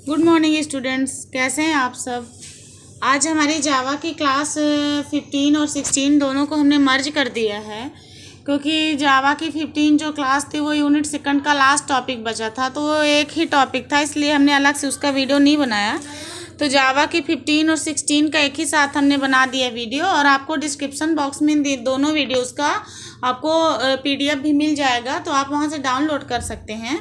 Good morning students, कैसे हैं आप सब। आज हमारी जावा की क्लास 15 और 16 दोनों को हमने मर्ज कर दिया है, क्योंकि जावा की 15 जो क्लास थी वो यूनिट सेकंड का लास्ट टॉपिक बचा था, तो वो एक ही टॉपिक था, इसलिए हमने अलग से उसका वीडियो नहीं बनाया। तो जावा की 15 और 16 का एक ही साथ हमने बना दिया वीडियो, और आपको डिस्क्रिप्शन बॉक्स में दोनों वीडियोज़ का आपको PDF भी मिल जाएगा, तो आप वहाँ से डाउनलोड कर सकते हैं।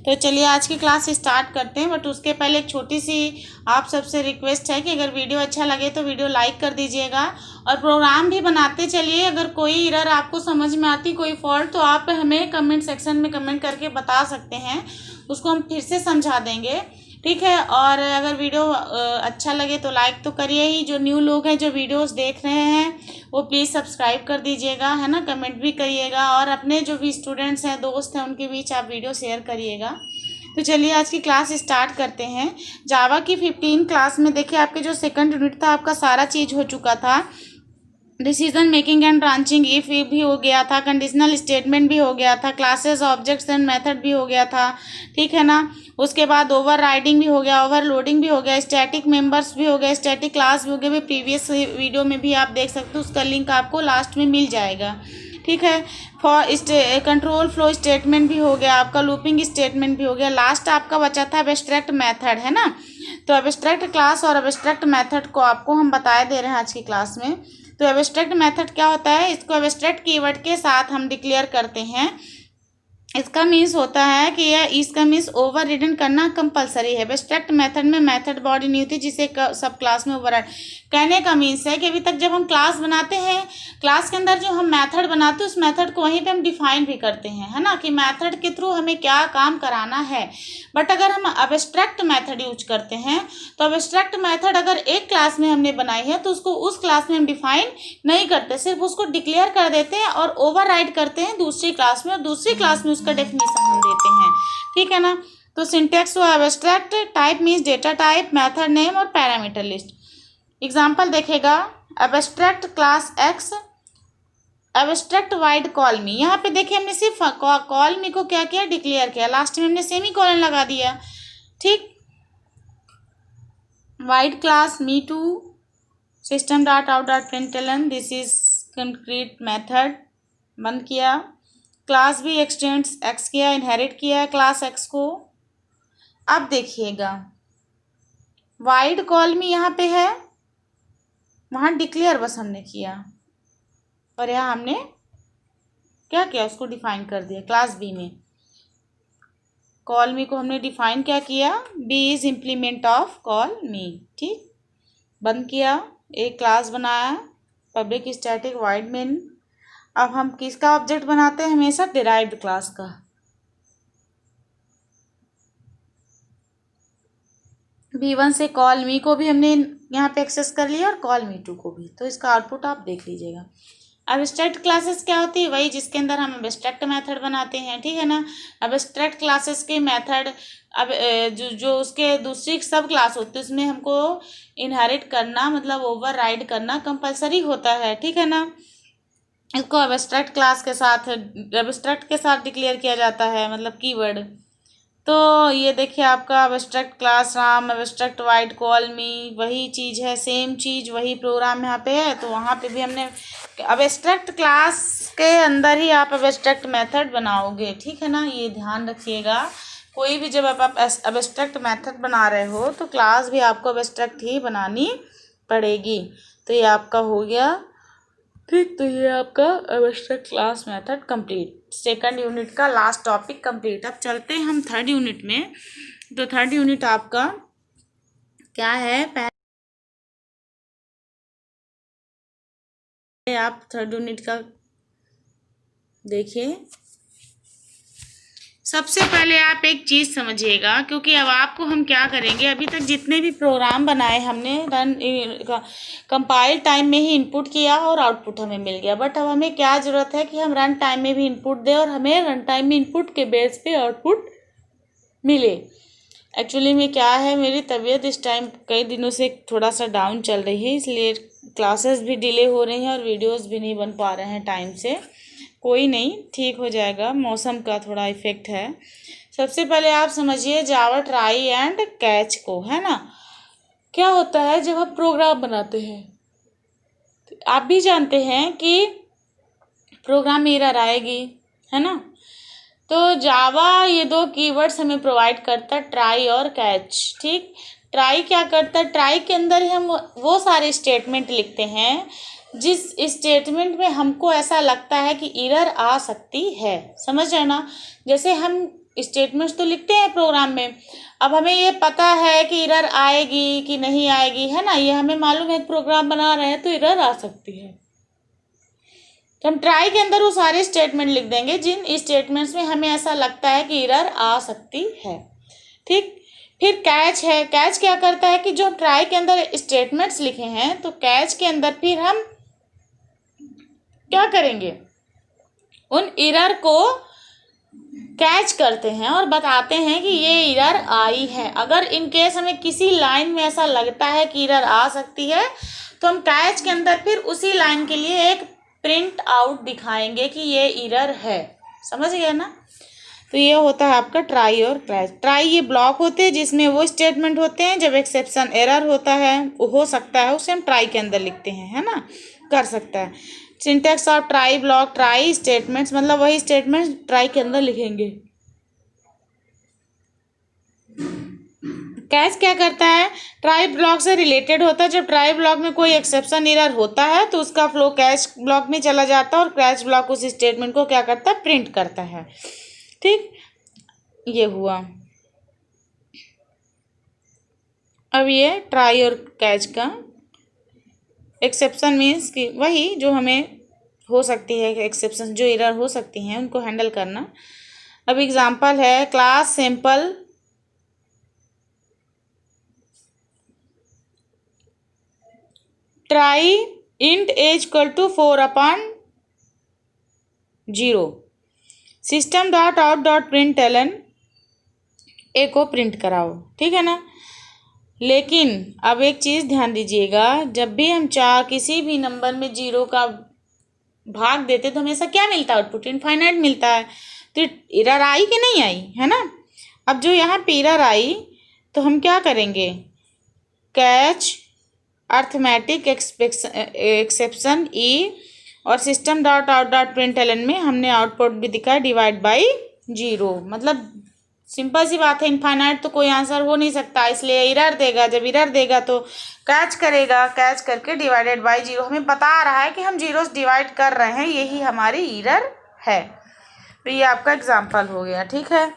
तो चलिए आज की क्लास स्टार्ट करते हैं, बट उसके पहले एक छोटी सी आप सबसे रिक्वेस्ट है कि अगर वीडियो अच्छा लगे तो वीडियो लाइक कर दीजिएगा, और प्रोग्राम भी बनाते चलिए। अगर कोई एरर आपको समझ में आती, कोई फॉल्ट, तो आप हमें कमेंट सेक्शन में कमेंट करके बता सकते हैं, उसको हम फिर से समझा देंगे, ठीक है। और अगर वीडियो अच्छा लगे तो लाइक तो करिए ही। जो न्यू लोग हैं जो वीडियोस देख रहे हैं वो प्लीज़ सब्सक्राइब कर दीजिएगा, है ना। कमेंट भी करिएगा, और अपने जो भी स्टूडेंट्स हैं, दोस्त हैं, उनके बीच आप वीडियो शेयर करिएगा। तो चलिए आज की क्लास स्टार्ट करते हैं। जावा की 15 क्लास में देखिए, आपके जो सेकंड यूनिट था आपका सारा चीज़ हो चुका था। Decision making and branching if भी हो गया था, कंडीशनल स्टेटमेंट भी हो गया था, क्लासेस ऑब्जेक्ट्स एंड मेथड भी हो गया था, ठीक है ना। उसके बाद ओवर राइडिंग भी हो गया, ओवरलोडिंग भी हो गया, स्टैटिक मेंबर्स भी हो गया, स्टैटिक क्लास भी हो गया। भी प्रीवियस वीडियो में भी आप देख सकते हो, उसका लिंक आपको लास्ट में मिल जाएगा, ठीक है। कंट्रोल फ्लो स्टेटमेंट भी हो गया आपका, लूपिंग स्टेटमेंट भी हो गया। लास्ट आपका बचा था एब्स्ट्रैक्ट मेथड, है ना। तो एब्स्ट्रैक्ट क्लास और एब्स्ट्रैक्ट मेथड को आपको हम बताए दे रहे हैं आज की क्लास में। तो एब्स्ट्रैक्ट मेथड क्या होता है, इसको एब्स्ट्रैक्ट कीवर्ड के साथ हम डिक्लेयर करते हैं। इसका मीन्स होता है कि इसका मीन्स ओवर रिडन करना कंपलसरी है। एब्स्ट्रैक्ट मेथड में मेथड बॉडी नहीं होती, जिसे सब क्लास में ओवर कहने का मीन्स है कि अभी तक जब हम क्लास बनाते हैं, क्लास के अंदर जो हम मेथड बनाते हैं उस मेथड को वहीं पे हम डिफाइन भी करते हैं, है ना, कि मेथड के थ्रू हमें क्या काम कराना है। बट अगर हम एब्स्ट्रैक्ट मेथड यूज करते हैं, तो एब्स्ट्रैक्ट मेथड अगर एक क्लास में हमने बनाई है तो उसको उस क्लास में हम डिफाइन नहीं करते, सिर्फ उसको डिक्लेयर कर देते हैं और ओवरराइड करते हैं दूसरी क्लास में, और दूसरी क्लास में उसका डेफिनेशन हम देते हैं, ठीक है ना। तो सिंटेक्स हुआ abstract, type means data type, method name और पैरामीटर लिस्ट। एग्जाम्पल देखेगा, abstract class x, abstract wide call मी। यहाँ पे देखिए हमने सिर्फ कॉल मी को क्या किया, डिक्लेयर किया, लास्ट में हमने सेमी कॉलन लगा दिया, ठीक। Void class me to system dot out dot println, this is concrete method, बंद किया। क्लास भी एक्सटेंड्स एक्स किया, इनहेरिट किया क्लास एक्स को। अब देखिएगा, वाइड कॉल मी यहाँ पे है, वहाँ डिक्लेयर बस हमने किया, और यहाँ हमने क्या किया, उसको डिफाइन कर दिया। क्लास बी में कॉल मी को हमने डिफाइन क्या किया, B is implement of call me, ठीक। बंद किया, एक क्लास बनाया, पब्लिक स्टैटिक वाइड मेन। अब हम किसका ऑब्जेक्ट बनाते हैं, हमेशा डिराइव्ड क्लास का। B1 से कॉल मी को भी हमने यहाँ पे एक्सेस कर लिया, और कॉल मी टू को भी। तो इसका आउटपुट आप देख लीजिएगा। एब्स्ट्रैक्ट क्लासेस क्या होती है, वही जिसके अंदर हम एब्स्ट्रैक्ट मेथड बनाते हैं, ठीक है ना। एब्स्ट्रैक्ट क्लासेस के मेथड, अब जो उसके दूसरी सब क्लास होती है उसमें हमको इनहेरिट करना, मतलब ओवर राइड करना कंपलसरी होता है, ठीक है ना। इसको एब्स्ट्रैक्ट क्लास के साथ, एब्स्ट्रैक्ट के साथ डिक्लेयर किया जाता है, मतलब कीवर्ड। तो ये देखिए आपका abstract class Ram, abstract wide call मी, वही चीज़ है, सेम चीज़, वही प्रोग्राम यहाँ पे है। तो वहाँ पे भी हमने एब्स्ट्रैक्ट क्लास के अंदर ही आप एब्स्ट्रैक्ट मेथड बनाओगे, ठीक है ना। ये ध्यान रखिएगा, कोई भी जब आप एब्स्ट्रैक्ट मेथड बना रहे हो तो क्लास भी आपको एब्स्ट्रैक्ट ही बनानी पड़ेगी। तो ये आपका हो गया, ठीक। तो ये आपका abstract class method complete, second unit का लास्ट टॉपिक कंप्लीट। अब चलते हैं हम थर्ड यूनिट में। तो थर्ड यूनिट आपका क्या है, पहले आप थर्ड यूनिट का देखिए। सबसे पहले आप एक चीज़ समझिएगा, क्योंकि अब आपको हम क्या करेंगे, अभी तक जितने भी प्रोग्राम बनाए हमने रन कंपाइल टाइम में ही इनपुट किया और आउटपुट हमें मिल गया। बट अब हमें क्या ज़रूरत है कि हम रन टाइम में भी इनपुट दें, और हमें रन टाइम में इनपुट के बेस पे आउटपुट मिले। एक्चुअली में क्या है, मेरी तबीयत इस टाइम कई दिनों से थोड़ा सा डाउन चल रही है, इसलिए क्लासेस भी डिले हो रही हैं और वीडियोस भी नहीं बन पा रहे हैं टाइम से। कोई नहीं, ठीक हो जाएगा, मौसम का थोड़ा इफ़ेक्ट है। सबसे पहले आप समझिए जावा ट्राई एंड कैच को, है ना। क्या होता है जब हम प्रोग्राम बनाते हैं, आप भी जानते हैं कि प्रोग्राम एरर आएगी, है ना। तो जावा ये दो कीवर्ड्स हमें प्रोवाइड करता है, ट्राई और कैच। ठीक, ट्राई क्या करता है, ट्राई के अंदर ही हम वो सारे स्टेटमेंट लिखते हैं जिस स्टेटमेंट में हमको ऐसा लगता है कि एरर आ सकती है, समझ रहे ना। जैसे हम स्टेटमेंट्स तो लिखते हैं प्रोग्राम में, अब हमें ये पता है कि एरर आएगी कि नहीं आएगी, है ना, ये हमें मालूम है, प्रोग्राम बना रहे हैं तो एरर आ सकती है। तो हम ट्राई के अंदर वो सारे स्टेटमेंट लिख देंगे जिन स्टेटमेंट्स में हमें ऐसा लगता है कि एरर आ सकती है। ठीक, फिर कैच है। कैच क्या करता है कि जो हम ट्राई के अंदर स्टेटमेंट्स लिखे हैं तो कैच के अंदर फिर हम क्या करेंगे, उन एरर को कैच करते हैं और बताते हैं कि ये एरर आई है। अगर इन केस हमें किसी लाइन में ऐसा लगता है कि एरर आ सकती है तो हम कैच के अंदर फिर उसी लाइन के लिए एक प्रिंट आउट दिखाएंगे कि ये एरर है, समझ गए ना। तो ये होता है आपका ट्राई और कैच। ट्राई ये ब्लॉक होते हैं जिसमें वो स्टेटमेंट होते हैं जब एक्सेप्शन एरर होता है, हो सकता है, उसे हम ट्राई के अंदर लिखते हैं, है ना, कर सकता है। Syntax of try block, try statements मतलब वही स्टेटमेंट्स ट्राई के अंदर लिखेंगे। कैच क्या करता है, ट्राई ब्लॉक से रिलेटेड होता है। जब ट्राई ब्लॉक में कोई एक्सेप्शन एरर होता है तो उसका फ्लो कैच ब्लॉक में चला जाता है और कैच ब्लॉक उस स्टेटमेंट को क्या करता है, प्रिंट करता है। ठीक, ये हुआ। अब ये ट्राई और कैच का एक्सेप्शन मीन्स कि वही जो हमें हो सकती है, एक्सेप्शन जो एरर हो सकती हैं उनको हैंडल करना। अब एग्जांपल है class sample try int age equal to 4/0 system dot out dot println a को प्रिंट कराओ, ठीक है ना। लेकिन अब एक चीज़ ध्यान दीजिएगा, जब भी हम किसी भी नंबर में 0 का भाग देते तो हमेशा क्या मिलता है, आउटपुट इनफाइनाइट मिलता है। तो एरर आई कि नहीं आई, है ना। अब जो यहाँ पे एरर आई तो हम क्या करेंगे, कैच अर्थमेटिक एक्सेप्शन ई और system dot out dot println में हमने आउटपुट भी दिखा डिवाइड बाई 0। मतलब सिंपल सी बात है, इनफाइनाइट तो कोई आंसर हो नहीं सकता, इसलिए एरर देगा। जब एरर देगा तो कैच करेगा, कैच करके डिवाइडेड बाई 0 हमें बता रहा है कि हम जीरोस डिवाइड कर रहे हैं, यही हमारी एरर है। तो ये आपका एग्जाम्पल हो गया, ठीक है।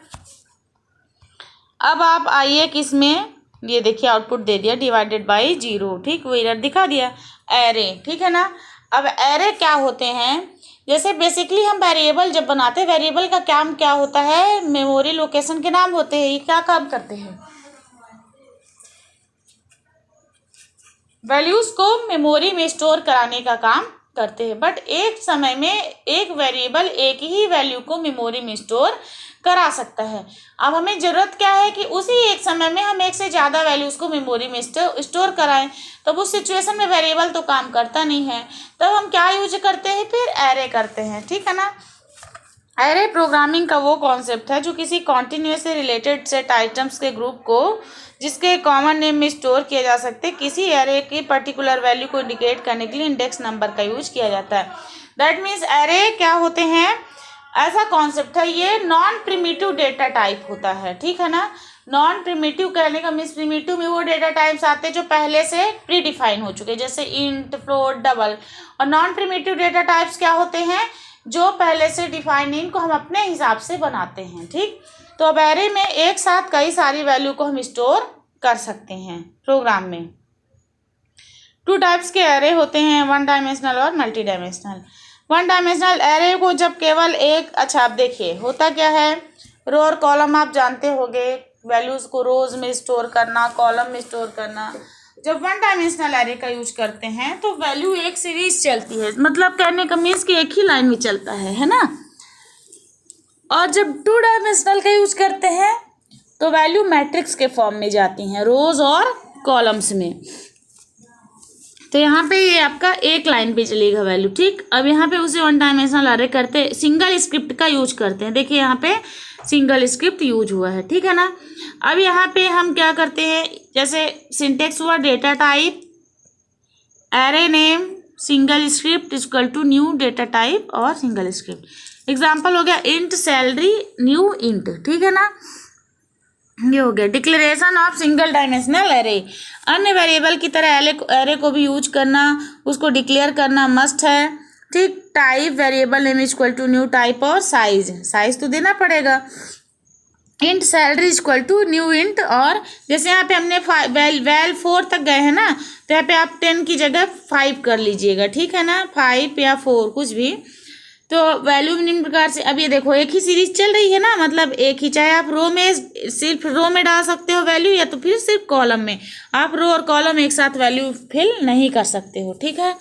अब आप आइए किसमें, ये देखिए आउटपुट दे दिया डिवाइडेड बाई 0, ठीक, वो एरर दिखा दिया। एरे, ठीक है ना। अब एरे क्या होते हैं, जैसे बेसिकली हम वेरिएबल जब बनाते हैं, वेरिएबल का काम क्या होता है, मेमोरी लोकेशन के नाम होते हैं। ये क्या काम करते हैं, वैल्यूज को मेमोरी में स्टोर कराने का काम करते हैं। बट एक समय में एक वेरिएबल एक ही वैल्यू को मेमोरी में स्टोर करा सकता है। अब हमें ज़रूरत क्या है कि उसी एक समय में हम एक से ज़्यादा वैल्यूज़ को मेमोरी में स्टोर कराएं। तब उस सिचुएशन में वेरिएबल तो काम करता नहीं है, तब हम क्या यूज करते हैं, फिर एरे करते हैं, ठीक है ना। एरे प्रोग्रामिंग का वो कॉन्सेप्ट है जो किसी कॉन्टिन्यूस से रिलेटेड सेट आइटम्स के ग्रुप को जिसके कॉमन नेम में स्टोर किया जा सकते हैं, किसी एरे की पर्टिकुलर वैल्यू को इंडिकेट करने के लिए इंडेक्स नंबर का यूज किया जाता है। दैट मीन्स एरे क्या होते हैं, ऐसा कॉन्सेप्ट है, ये नॉन प्रिमिटिव डेटा टाइप होता है, ठीक है ना। नॉन प्रिमिटिव कहने का मीन्स प्रिमिटिव में वो डेटा टाइप्स आते हैं जो पहले से प्री डिफाइन हो चुके, जैसे इंट, फ्लोट, डबल। और नॉन प्रिमिटिव डेटा टाइप्स क्या होते हैं, जो पहले से डिफाइन, इनको हम अपने हिसाब से बनाते हैं, ठीक। तो अब एरे में एक साथ कई सारी वैल्यू को हम स्टोर कर सकते हैं प्रोग्राम में। 2 टाइप्स के एरे होते हैं, 1 डायमेंशनल और मल्टी डायमेंशनल। 1 डायमेंशनल एरे को जब केवल एक, अच्छा आप देखिए होता क्या है, रो और कॉलम आप जानते होंगे, वैल्यूज़ को रोज में स्टोर करना, कॉलम में स्टोर करना। जब 1 डायमेंशनल एरे का यूज करते हैं तो वैल्यू एक सीरीज चलती है, मतलब कहने का मीन्स कि एक ही लाइन में चलता है ना। और जब 2 डायमेंशनल का यूज करते हैं तो वैल्यू मैट्रिक्स के फॉर्म में जाती हैं, रोज और कॉलम्स में। तो यहाँ पे ये आपका एक लाइन पे चलेगा वैल्यू, ठीक। अब यहाँ पे उसे 1 डायमेंशनल एरे करते, सिंगल स्क्रिप्ट का यूज करते हैं। देखिए यहाँ पे सिंगल स्क्रिप्ट यूज हुआ है, ठीक है ना। अब यहाँ पे हम क्या करते हैं, जैसे सिंटेक्स हुआ data type array name single script equal to new data type और सिंगल स्क्रिप्ट। एग्जाम्पल हो गया इंट सैलरी न्यू इंट, ठीक है ना, ये हो गया। Declaration of single dimensional array, अन्य वेरिएबल की तरह एरे को भी यूज करना, उसको डिक्लेयर करना मस्ट है, ठीक। Type variable name equal to new type और साइज तो देना पड़ेगा। Int salary equal to new int, और जैसे यहाँ पे हमने वैल 4 तक गए हैं ना, तो यहाँ पे आप 10 की जगह 5 कर लीजिएगा, ठीक है ना, 5 या 4 कुछ भी। तो वैल्यू निम्न प्रकार से, अब ये देखो एक ही सीरीज चल रही है ना, मतलब एक ही, चाहे आप रो में सिर्फ रो में डाल सकते हो वैल्यू, या तो फिर सिर्फ कॉलम में, आप रो और कॉलम एक साथ वैल्यू फिल नहीं कर सकते हो, ठीक है।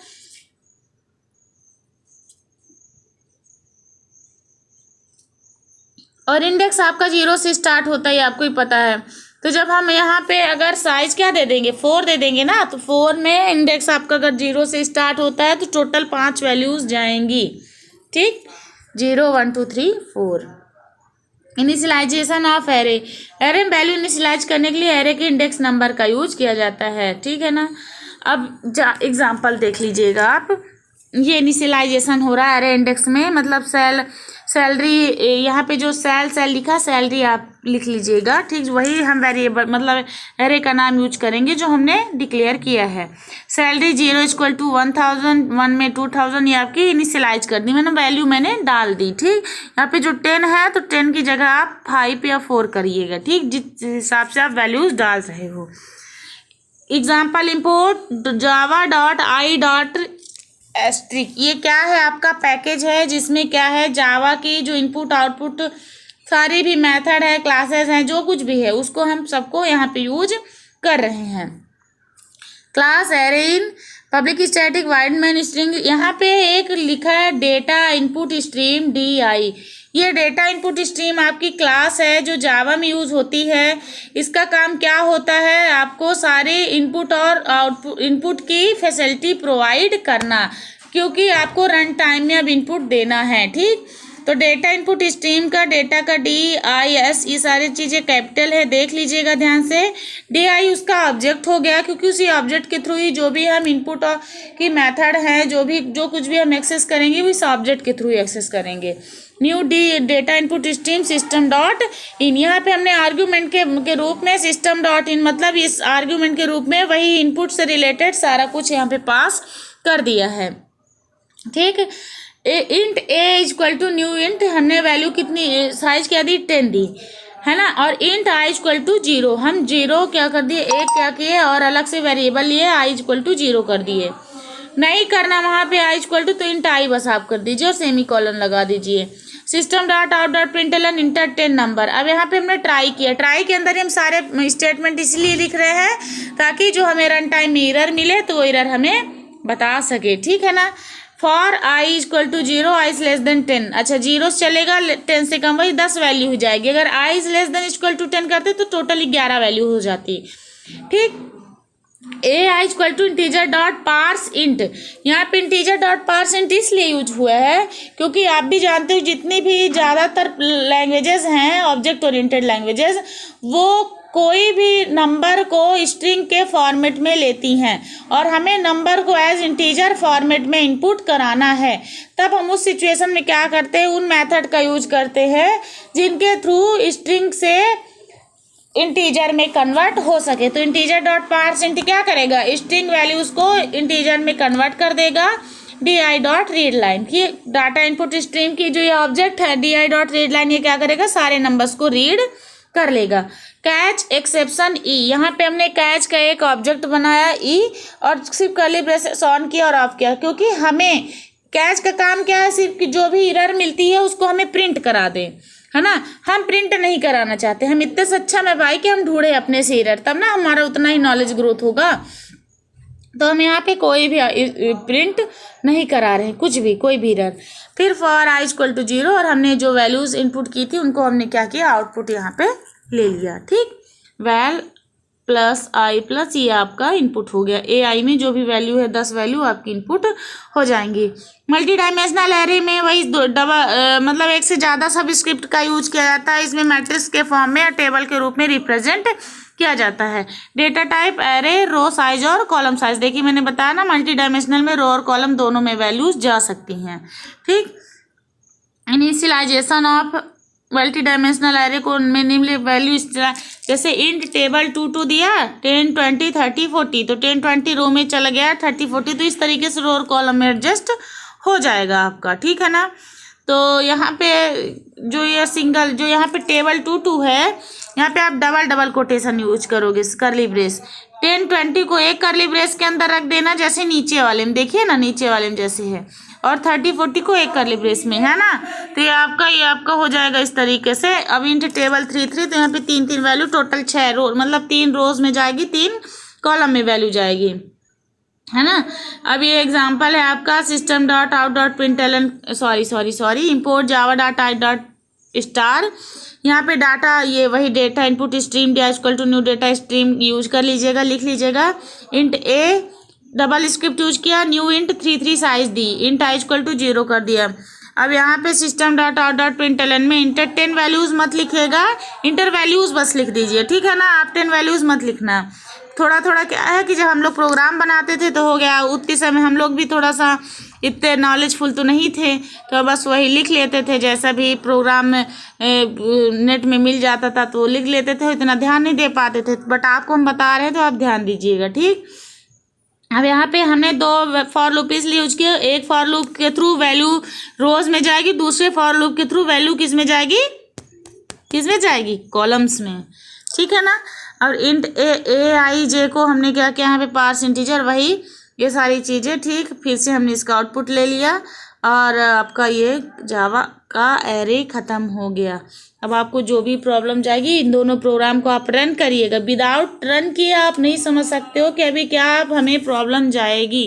और इंडेक्स आपका 0 से स्टार्ट होता है, आपको ही पता है। तो जब हम यहाँ पे अगर साइज क्या दे देंगे, 4 दे देंगे ना, तो 4 में इंडेक्स आपका अगर 0 से स्टार्ट होता है तो टोटल 5 वैल्यूज जाएंगी, ठीक। 0 1 2 3 4। इनिशियलाइजेशन ऑफ एरे, एरे में वैल्यू इनिशियलाइज करने के लिए एरे के इंडेक्स नंबर का यूज किया जाता है, ठीक है ना। अब एग्जाम्पल देख लीजिएगा आप, ये इनिशियलाइजेशन हो रहा है एरे इंडेक्स में, मतलब सैलरी, यहाँ पे जो सेल लिखा सैलरी आप लिख लीजिएगा, ठीक। वही हम वेरिएबल मतलब एरे का नाम यूज करेंगे जो हमने डिक्लेयर किया है। सैलरी 0 इक्वल टू 1000, 1 में 2000, ये आपकी इनिशियलाइज कर दी मैंने, वैल्यू मैंने डाल दी, ठीक। यहाँ पे जो 10 है तो 10 की जगह आप 5 या 4 करिएगा, ठीक, जिस हिसाब से आप वैल्यूज डाल रहे हो। Example import Java dot i dot asterisk, ये क्या है, आपका पैकेज है जिसमें क्या है, जावा की जो इनपुट आउटपुट सारी भी मेथड है, क्लासेस हैं, जो कुछ भी है उसको हम सबको यहाँ पे यूज कर रहे हैं। Class array in public static wide man string, यहाँ पे एक लिखा है डेटा इनपुट स्ट्रीम DI, ये डेटा इनपुट स्ट्रीम आपकी क्लास है जो जावा में यूज होती है। इसका काम क्या होता है, आपको सारे इनपुट और आउटपुट इनपुट की फैसिलिटी प्रोवाइड करना, क्योंकि आपको रन टाइम में अब इनपुट देना है, ठीक। तो डेटा इनपुट स्ट्रीम का डेटा का DIS, ये सारी चीज़ें कैपिटल है, देख लीजिएगा ध्यान से। DI उसका ऑब्जेक्ट हो गया, क्योंकि उसी ऑब्जेक्ट के थ्रू ही जो भी हम इनपुट की मेथड है, जो कुछ भी हम एक्सेस करेंगे वो इस ऑब्जेक्ट के थ्रू ही एक्सेस करेंगे। New data input stream system dot in, यहाँ पे हमने आर्ग्यूमेंट के रूप में सिस्टम डॉट इन, मतलब इस आर्ग्यूमेंट के रूप में वही इनपुट से रिलेटेड सारा कुछ यहाँ पे पास कर दिया है, ठीक। Int a equal to new int, हमने वैल्यू कितनी साइज क्या दी, 10 दी है ना। और इंट आई इक्वल टू 0, हम 0 क्या कर दिए, एक क्या किए और अलग से वेरिएबल लिए आई इक्वल टू 0 कर दिए। नहीं करना वहाँ पे आई इक्वल टू, तो इंट आई बस आप कर दीजिए और सेमी कॉलन लगा दीजिए। System dot out dot println inter 10 number. अब यहाँ पे हमने ट्राई किया, ट्राई के अंदर हम सारे स्टेटमेंट इसलिए लिख रहे हैं ताकि जो हमें रन टाइम में एरर मिले तो वो एरर हमें बता सके, ठीक है ना। For i equal to 0 i is less than 10, अच्छा 0 चलेगा, 10 से कम, वही 10 वैल्यू हो जाएगी। अगर i is less than equal to 10 करते तो टोटली 11 वैल्यू हो जाती, ठीक। A i equal to integer dot parse int, यहाँ पे इंटीजर डॉट पार्स इंट इसलिए यूज हुआ है क्योंकि आप भी जानते हो जितनी भी ज़्यादातर लैंग्वेजेस हैं ऑब्जेक्ट ओरिएंटेड लैंग्वेजेस, वो कोई भी नंबर को स्ट्रिंग के फॉर्मेट में लेती हैं और हमें नंबर को एज इंटीजर फॉर्मेट में इनपुट कराना है। तब हम उस सिचुएशन में क्या करते हैं, उन मेथड का यूज करते हैं जिनके थ्रू स्ट्रिंग से इंटीजर में कन्वर्ट हो सके। तो इंटीजर डॉट पार्स इंट क्या करेगा, स्ट्रिंग वैल्यूज को इंटीजर में कन्वर्ट कर देगा। DI डॉट रीड लाइन की डाटा इनपुट स्ट्रीम की जो ये ऑब्जेक्ट है DI डॉट रीड लाइन, ये क्या करेगा, सारे नंबर्स को रीड कर लेगा। कैच एक्सेप्शन ई, यहाँ पे हमने कैच का एक ऑब्जेक्ट बनाया ई और सिर्फ कर्ली ब्रेसेस ऑन किया और ऑफ किया, क्योंकि हमें कैच का काम क्या है, सिर्फ जो भी एरर मिलती है उसको हमें प्रिंट करा दे, है ना। हम प्रिंट नहीं कराना चाहते, हम इतने सक्षम है भाई कि हम ढूंढे अपने से एरर, तब ना हमारा उतना ही नॉलेज ग्रोथ होगा। तो हम यहाँ पे कोई भी प्रिंट नहीं करा रहे हैं, कुछ भी, कोई भी एरर। फिर फॉर आई इक्वल टू 0 और हमने जो वैल्यूज इनपुट की थी उनको हमने क्या किया, आउटपुट यहाँ पे ले लिया, ठीक। वैल प्लस आई प्लस ये आपका इनपुट हो गया। ए आई में जो भी वैल्यू है 10 वैल्यू आपकी इनपुट हो जाएंगी। मल्टी डायमेंशनल एरे में वही मतलब एक से ज़्यादा सबस्क्रिप्ट का यूज किया जाता है। इसमें मैट्रिक्स के फॉर्म में या टेबल के रूप में रिप्रेजेंट किया जाता है। डेटा टाइप एरे, रो साइज और कॉलम साइज। देखिए मैंने बताया ना, मल्टी डायमेंशनल में रो और कॉलम दोनों में वैल्यूज जा सकती हैं। ठीक। Initialisation of multi dimensional array को में निम्न वैल्यू जैसे इंट टेबल 2 दिया 10 20 30 40, तो 10 20 रो में चला गया, 30 40, तो इस तरीके से रो और कॉलम में एडजस्ट हो जाएगा आपका। ठीक है ना। तो यहाँ पे जो ये सिंगल जो यहाँ पे टेबल 2 है, यहाँ पे आप डबल डबल कोटेशन यूज करोगे, करली ब्रेस। 10 20 को एक करली ब्रेस के अंदर रख देना, जैसे नीचे वाले में देखिए ना, नीचे वाले में जैसे है, और 30 40 को एक करली ब्रेस में, है ना। तो ये आपका हो जाएगा इस तरीके से। अब इंट टेबल 3 तो यहाँ पे 3 वैल्यू, टोटल 6 रो, मतलब 3 रोज में जाएगी, 3 कॉलम में वैल्यू जाएगी, है ना। अब ये एग्जांपल है आपका system dot out dot println sorry import Java dot i dot star. यहाँ पे डाटा ये वही data input stream d equal to new data stream use कर लीजिएगा, लिख लीजिएगा। Int a double script use किया, न्यू इंट 3 साइज दी, इंट आई इक्वल टू 0 कर दिया। अब यहाँ पे system dot out dot println में इंटर 10 वैल्यूज मत लिखिएगा, इंटर वैल्यूज बस लिख दीजिए। ठीक है ना, आप 10 वैल्यूज मत लिखना। थोड़ा थोड़ा क्या है कि जब हम लोग प्रोग्राम बनाते थे तो हो गया, उतने समय हम लोग भी थोड़ा सा इतने नॉलेजफुल तो नहीं थे, तो बस वही लिख लेते थे, जैसा भी प्रोग्राम नेट में मिल जाता था तो लिख लेते थे, इतना ध्यान नहीं दे पाते थे। बट आपको हम बता रहे हैं तो आप ध्यान दीजिएगा। ठीक। अब यहाँ पे हमने 2 फॉर लूप इसलिए यूज किया, एक फॉर लूप के थ्रू वैल्यू रोज में जाएगी, दूसरे फॉर लूप के थ्रू वैल्यू किस में जाएगी, कॉलम्स में। ठीक है ना। और इंट ए आई जे को हमने क्या किया, यहाँ पे पार्स इंटीजर, वही ये सारी चीज़ें। ठीक। फिर से हमने इसका आउटपुट ले लिया और आपका ये जावा का एरे ख़त्म हो गया। अब आपको जो भी प्रॉब्लम जाएगी, इन दोनों प्रोग्राम को आप रन करिएगा। विदाउट रन किए आप नहीं समझ सकते हो कि अभी क्या आप हमें प्रॉब्लम जाएगी।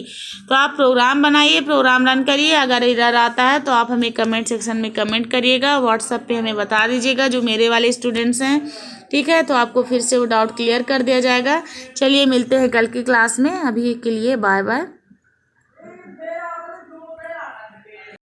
तो आप प्रोग्राम बनाइए, प्रोग्राम रन करिए। अगर एरर आता है तो आप हमें कमेंट सेक्शन में कमेंट करिएगा, व्हाट्सएप पे हमें बता दीजिएगा, जो मेरे वाले स्टूडेंट्स हैं। ठीक है, तो आपको फिर से वो डाउट क्लियर कर दिया जाएगा। चलिए मिलते हैं कल की क्लास में, अभी के लिए बाय बाय।